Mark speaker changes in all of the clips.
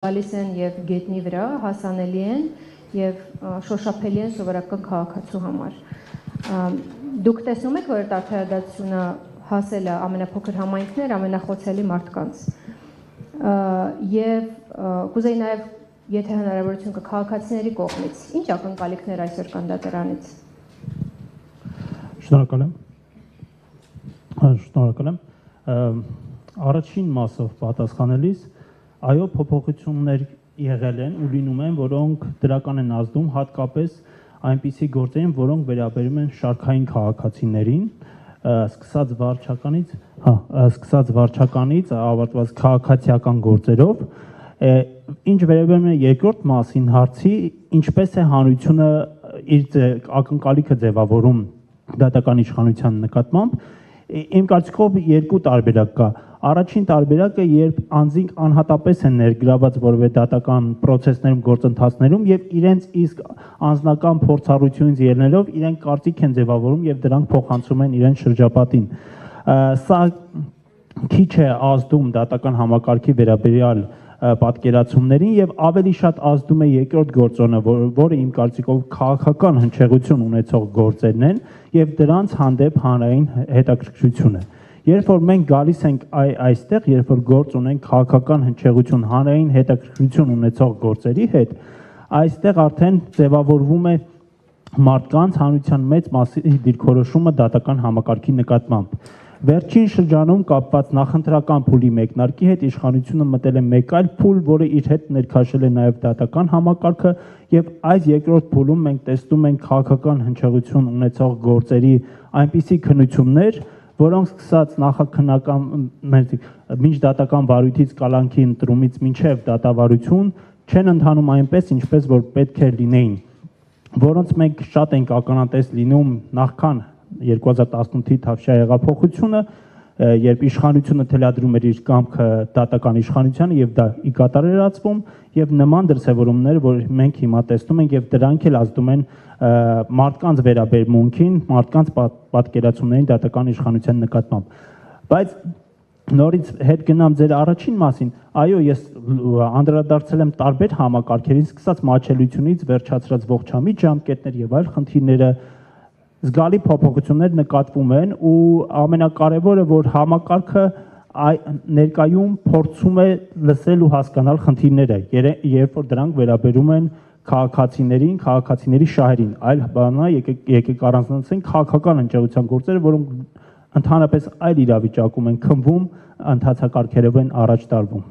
Speaker 1: գալիս են եւ գետնի վրա հասանելի են եւ շոշափելի են սովորական քաղաքացու համար։ Դուք տեսնում եք, որ արդարադատությունը հասել է ամենափոքր համայնքներ, ամենախոցելի մարդկանց։ Եվ կուզեի նաեւ, եթե հնարավորություն կա, քաղաքացիների կողմից ինչ ակնկալիքներ այսօր կան դատարանից։
Speaker 2: Շնորհակալ եմ։ Առաջին մասով պատասխանելիս այո, փոփոխություններ եղել են ու լինում են, որոնք դրական են ազդում հատկապես այնպիսի գործերին, որոնք վերաբերում են շարքային քաղաքացիներին, սկսած վարչականից ավարտված քաղաքացիական գործերով, ինչ վերաբերում է երկրորդ մասին հարցի, ինչպես է հանրությունը իր ակնկալիքը ձևավորում դատական իշխանության նկատմամբ, իմ կարծիքով երկու տարբերակ կա։ Առաջին տարբերակը, երբ անձինք անհատապես են ներգրաված որևէ դատական process-ներում, գործընթացներում եւ իրենց իսկ անձնական փորձառությունից ելնելով իրենք կարծիք են ձևավորում եւ դրանք փոխանցում են իրենց շրջապատին։ Սա քիչ է ազդում դատական համակարգի վերաբերյալ պատկերացումներին եւ ավելի շատ ազդում է երկրորդ գործոնը, որը իմ կարծիքով քաղաքական հնչեղություն ունեցող գործերն են եւ դրանց հանդեպ հանրային հետաքրքրությունը։ Երբ որ մենք գալիս ենք այստեղ, երբ որ գործ ունենք քաղաքական հնչեղություն, հանրային հետաքրքրություն ունեցող գործերի հետ, այստեղ արդեն ձևավորվում է մարդկանց հանրության մեծ մասի դիրքորոշումը դատական համակարգի նկատմամբ։ Վերջին շրջանում կապված նախընտրական փուլի մեկնարկի հետ իշխանությունը մտել է մեկ այլ փուլ, որը իր հետ ներքաշել է նաև դատական համակարգը, եւ այս երկրորդ փուլում մենք տեսնում ենք քաղաքական հնչեղություն ունեցող գործերի այնպիսի քննություններ, որոնք սկսած նախաքննական միջդատական վարույթից կալանքի ընտրումից մինչև դատավարություն չեն ընթանում այնպես, ինչպես որ պետք է լինեին, որոնց մենք շատ ենք ականատես լինում նախքան 2018-ի Թավշյա հեղափոխությունը, երբ իշխանությունը թելադրում էր իր կամքը դատական իշխանությանը եւ դա ի կատար էր ածվում եւ նման դրսեւորումներ, որ մենք հիմա տեսնում ենք եւ դրանք էլ ազդում են մարդկանց վերաբերմունքին, մարդկանց պատկերացումներին դատական իշխանության նկատմամբ։ Բայց նորից հետ գնամ ձեր առաջին մասին, այո, ես անդրադարձել եմ տարբեր համակարգերին, սկսած մատչելությունից վերջացրած ողջամիտ ժամկետներ եւ այլ խնդիրները, զգալի փոփոխություններ նկատվում են ու ամենակարևորը, որ համակարգը ներկայում փորձում է լսել ու հասկանալ խնդիրները, երբ որ դրանք վերաբերում են քաղաքացիներին, քաղաքացիների շահերին, այլ բանա եկեք առանձնացնենք քաղաքական հնչեղության գործերը, որոնք ընդհանրապես այլ իրավիճակում են քննվում, ընթացակարգերով են առաջ տարվում։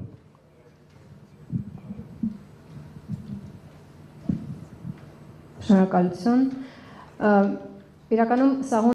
Speaker 1: Շնորհակալություն։ Իրականում սա